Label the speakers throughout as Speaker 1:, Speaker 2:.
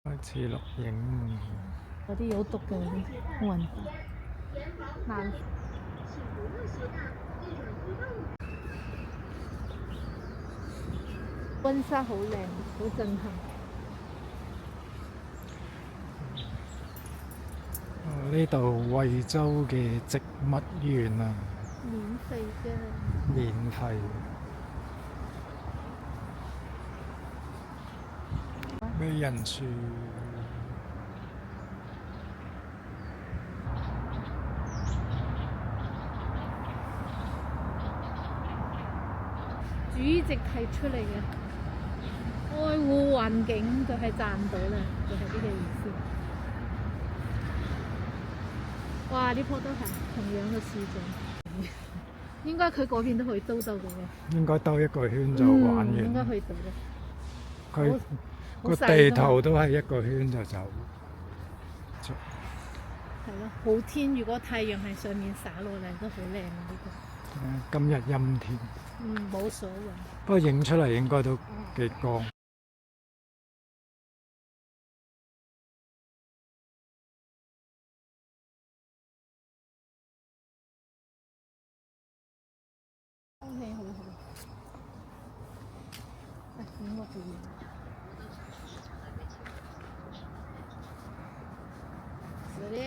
Speaker 1: 開始錄影。
Speaker 2: 嗰啲有毒嘅雲南婚紗好靚，好震撼。
Speaker 1: 呢度惠州嘅植物園啊，
Speaker 2: 免費嘅。
Speaker 1: 免費。美人樹。
Speaker 2: 主席提出嚟嘅，愛護環境就係賺到啦，就係呢個意思。哇！呢棵都係同樣嘅樹種，應該佢嗰邊都可以兜到嘅喎。
Speaker 1: 應該兜一個圈就玩完。
Speaker 2: 應該可以到嘅。
Speaker 1: 佢個
Speaker 2: 好細
Speaker 1: 地圖都係一個圈就走。
Speaker 2: 係咯，好天，如果太陽喺上面灑落嚟都好靚啊！呢個。
Speaker 1: 今日陰天。
Speaker 2: 冇所謂。
Speaker 1: 不過影出嚟應該都幾光。
Speaker 2: 空氣好好。影個片。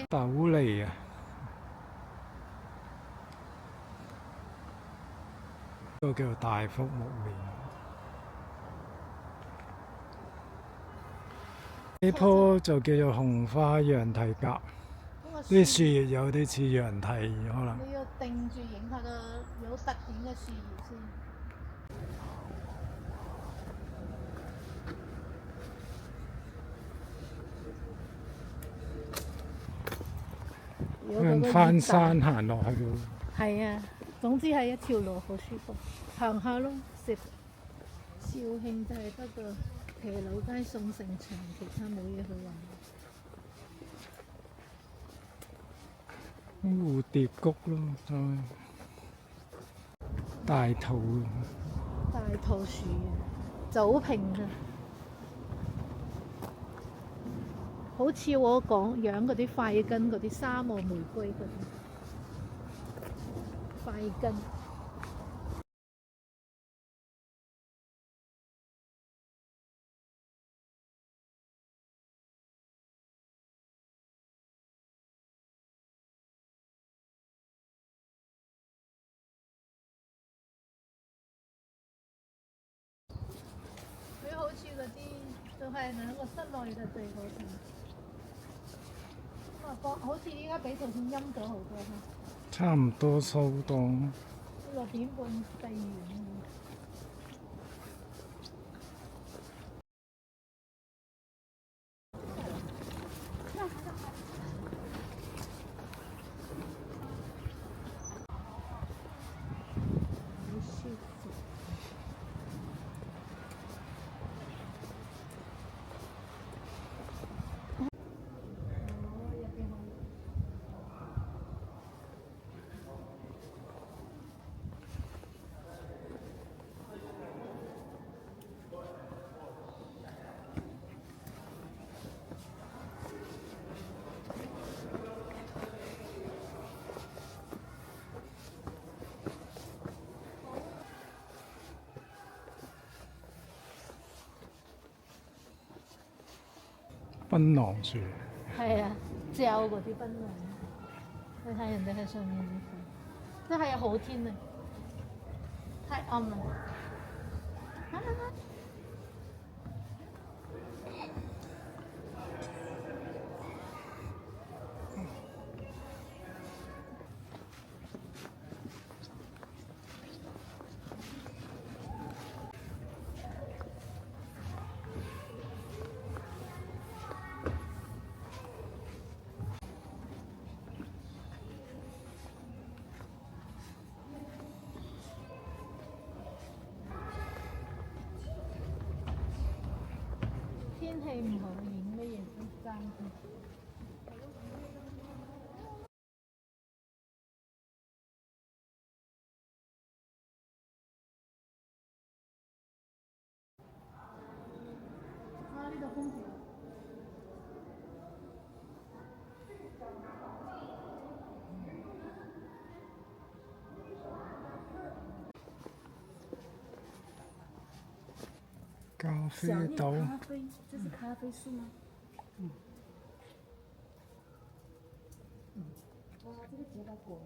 Speaker 1: 豆梨啊！呢個叫做大福木棉。呢棵就叫做紅花羊蹄甲。啲樹葉有啲似羊蹄，可能。
Speaker 2: 你要定住影下個有特點嘅樹葉先。
Speaker 1: 翻山行落去咯。
Speaker 2: 係啊，總之係一條路好舒服，行下咯。食肇慶就係得個騎樓街送城牆，其他冇嘢去玩。
Speaker 1: 蝴蝶谷咯，大桃。
Speaker 2: 大桃樹啊，酒瓶啊，好似我講養嗰啲塊根嗰啲沙漠玫瑰嗰啲塊根。佢好似嗰啲就係喺個室內嘅最好睇。好似依家比頭先陰咗好多嚇。
Speaker 1: 差唔多收檔。
Speaker 2: 6點半閉園。
Speaker 1: 檳榔樹。
Speaker 2: 係啊，嚼嗰啲檳榔。你睇人哋喺上面真係好天啊！太暗啦。天氣唔好，影乜嘢都爭啲。呢度空調。
Speaker 1: 咖啡
Speaker 3: 小叶
Speaker 1: 豆。
Speaker 3: 咖啡，这是咖啡树吗？哇，这个结到果。